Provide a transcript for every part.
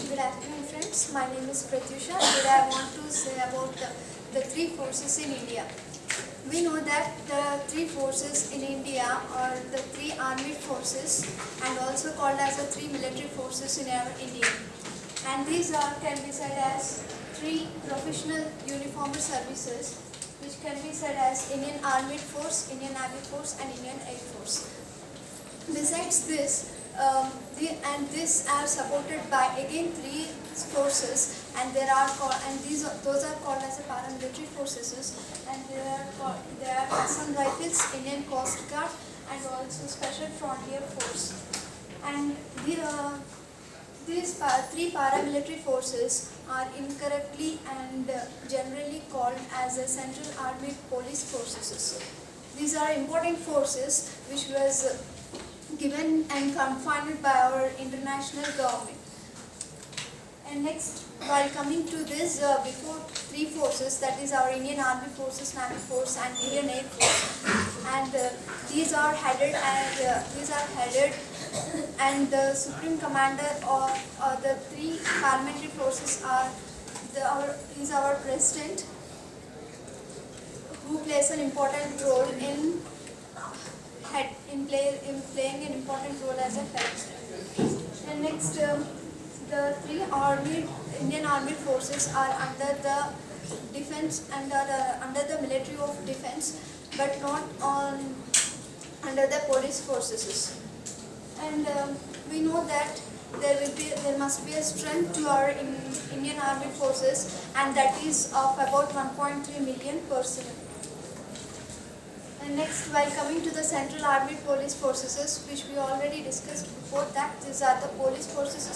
Good afternoon, friends. My name is Pratyusha. Today I want to say about the three forces in India. We know that the three forces in India are the three armed forces and also called as the three military forces in our India. And these can be said as three professional uniformed services, which can be said as Indian Armed Force, Indian Navy Force, and Indian Air Force. Besides this, these are supported by again three forces, and those are called as the paramilitary forces, and they are Assam Rifles, Indian Coast Guard, and also Special Frontier Force. And these three paramilitary forces are incorrectly and generally called as the Central Armed Police Forces. These are important forces which was given and confined by our international government. And next, while coming to this, before three forces, that is our Indian Army Forces, Navy Force, and Indian Air Force, and these are headed and the Supreme Commander of the three parliamentary forces is our President, who plays an important role in playing an important role as a head. And next, the three Indian Army forces are under the defense and under the military of defense, but not under the police forces. And we know that there must be a strength to our Indian Army forces, and that is of about 1.3 million personnel. And next, while coming to the Central Armed Police Forces, which we already discussed before that, these are the police forces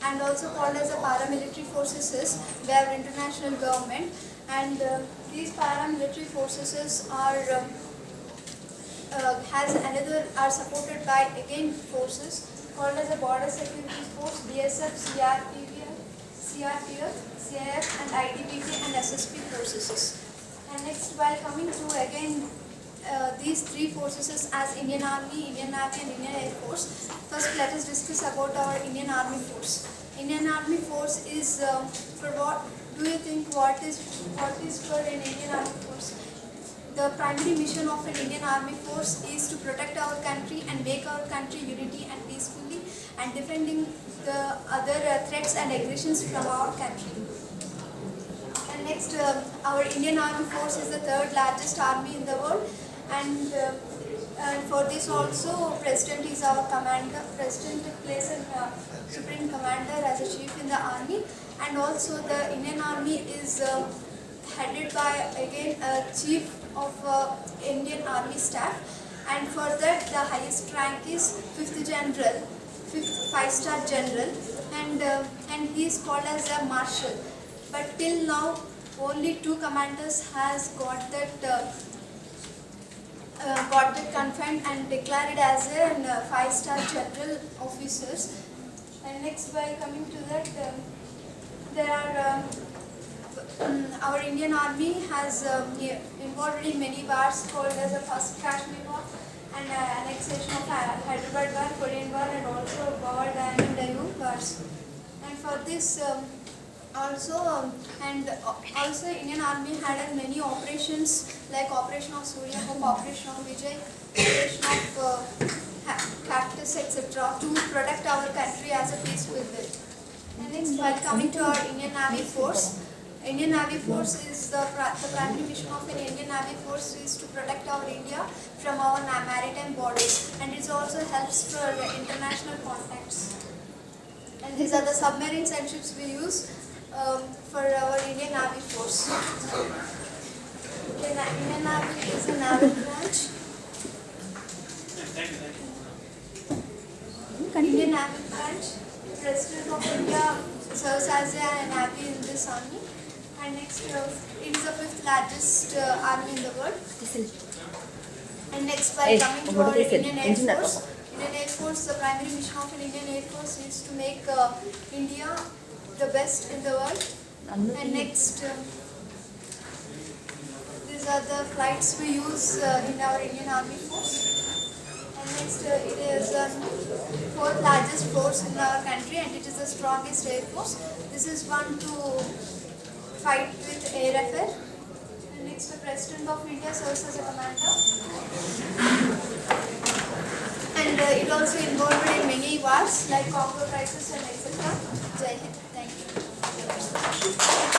and also called as the paramilitary forces. They are international government, and these paramilitary forces are supported by again forces called as the Border Security Force, BSF, CRPF, CIF, and ITBP and SSP forces. And next, while coming to again these three forces as Indian Army, Indian Navy, and Indian Air Force. First, let us discuss about our Indian Army Force. Indian Army Force is for what? Do you think what is for an Indian Army Force? The primary mission of an Indian Army Force is to protect our country and make our country unity and peacefully, and defending the other threats and aggressions from our country. And next, our Indian Army Force is the third largest army in the world. And for this also, President is our commander. President plays a supreme commander as a chief in the army, and also the Indian Army is headed by again a chief of Indian Army staff, and for that the highest rank is 5th general, 5-star general, and he is called as a marshal. But till now, only 2 commanders has got that confined and declared as a 5-star general officers. And next, by coming to that, there are our Indian Army has involved in many wars called as the First Kashmir War and annexation of Hyderabad War, Korean War, and also Bawal Dam and Daewoo wars. And for this also Indian Army had many operations like Operation of Surya Hope, Operation of Vijay, Operation of Cactus, etc. to protect our country as a peaceful bill. And next, while coming to our Indian Navy Force, Indian Navy Force is the primary mission of an Indian Navy Force is to protect our India from our maritime borders, and it also helps for international contacts. And these are the submarines and ships we use for our Indian Navy Force. The Indian Navy is a naval branch. Indian Navy branch. President of India serves as a navy in this army. And next, it is the 5th largest army in the world. And next, by coming to our Indian Air Force. Indian Air Force, the primary mission of an Indian Air Force is to make India the best in the world. And next, these are the flights we use in our Indian Army Force. And Next, it is fourth largest force in our country, and it is the strongest air force. This is one to fight with air affair. And next, the President of India serves as a commander. And it also involved in many wars like Congo crisis and etc. Jai Hind. Thank you.